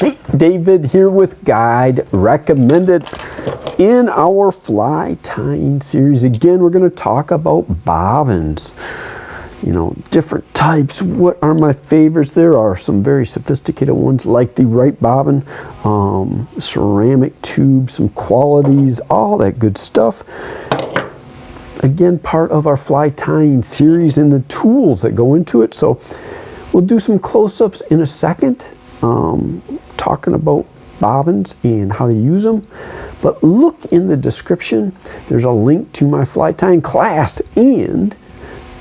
Hey, David here with Guide Recommended. In our fly tying series, again, we're going to talk about bobbins. You know, different types. What are my favorites? There are some very sophisticated ones like the right bobbin, ceramic tube, some qualities, all that good stuff. Again, part of our fly tying series and the tools that go into it. So we'll do some close-ups in a second, talking about bobbins and how to use them. But look in the description. There's a link to my fly tying class, and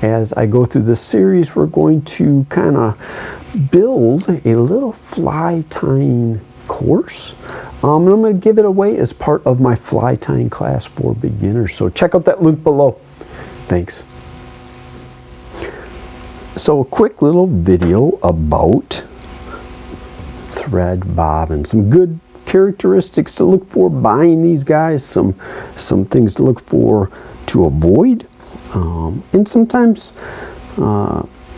as I go through this series, we're going to kind of build a little fly tying course. And I'm going to give it away as part of my fly tying class for beginners. So check out that link below. Thanks. So a quick little video about thread bobbins. Some good characteristics to look for buying these guys. Some things to look for to avoid. And sometimes, you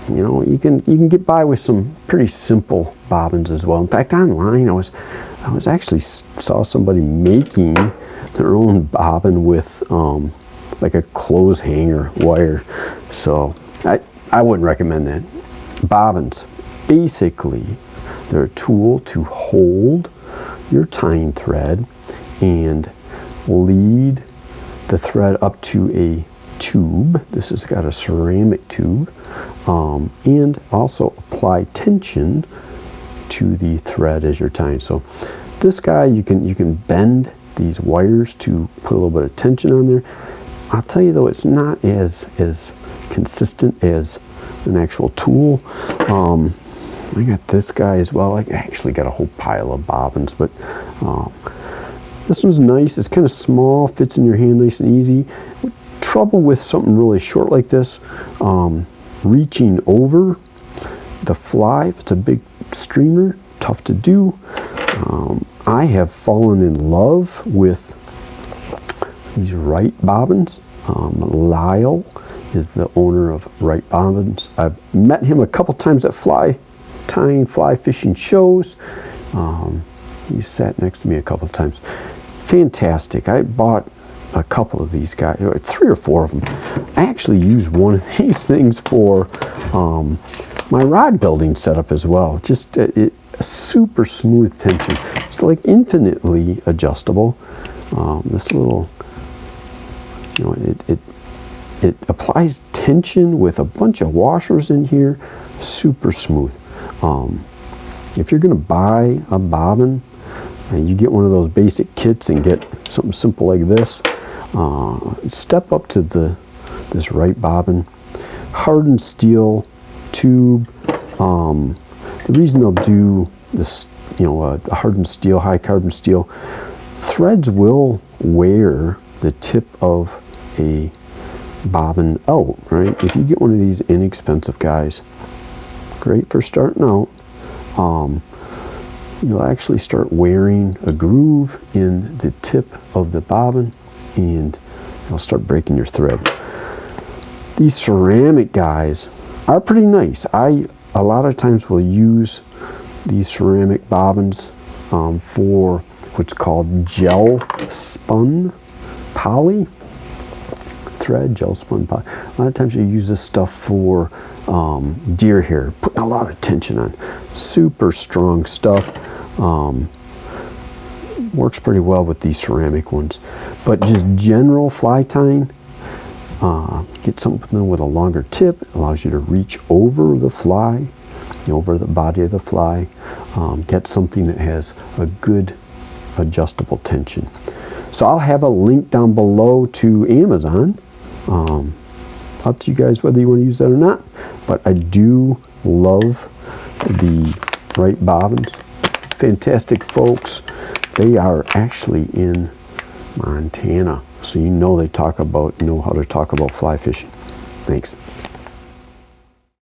know, you can get by with some pretty simple bobbins as well. In fact, online I was actually saw somebody making their own bobbin with like a clothes hanger wire. So I wouldn't recommend that. Bobbins, basically, they're a tool to hold your tying thread and lead the thread up to a tube. This has got a ceramic tube, and also apply tension to the thread as you're tying. So this guy, you can bend these wires to put a little bit of tension on there. I'll tell you though, it's not as consistent as an actual tool. I got this guy as well. I actually got a whole pile of bobbins, but this one's nice. It's kind of small, fits in your hand nice and easy. Trouble with something really short like this, reaching over the fly, if it's a big streamer, tough to do. I have fallen in love with these Right bobbins. Lyle is the owner of Right Bobbins. I've met him a couple times at fly tying, fly fishing shows. He sat next to me a couple times. Fantastic. I bought a couple of these guys, 3 or 4 of them. I actually use one of these things for my rod building setup as well. Just a super smooth tension. It's like infinitely adjustable. This little, you know, it applies tension with a bunch of washers in here. Super smooth. If you're going to buy a bobbin, and you get one of those basic kits and get something simple like this, step up to this Right bobbin. Hardened steel tube. The reason they'll do this, you know, a hardened steel, high carbon steel, threads will wear the tip of a bobbin out, right? If you get one of these inexpensive guys, great for starting out. You'll actually start wearing a groove in the tip of the bobbin, and it'll start breaking your thread. These ceramic guys are pretty nice. I a lot of times will use these ceramic bobbins for what's called gel spun poly thread, gel spun poly. A lot of times you use this stuff for deer hair, putting a lot of tension on. Super strong stuff. Works pretty well with these ceramic ones. But just general fly tying, get something with a longer tip. Allows you to reach over the fly, over the body of the fly. Get something that has a good adjustable tension. So I'll have a link down below to Amazon. Up to you guys whether you want to use that or not. But I do love the Right bobbins. Fantastic folks. They are actually in Montana, so you know how to talk about fly fishing. Thanks.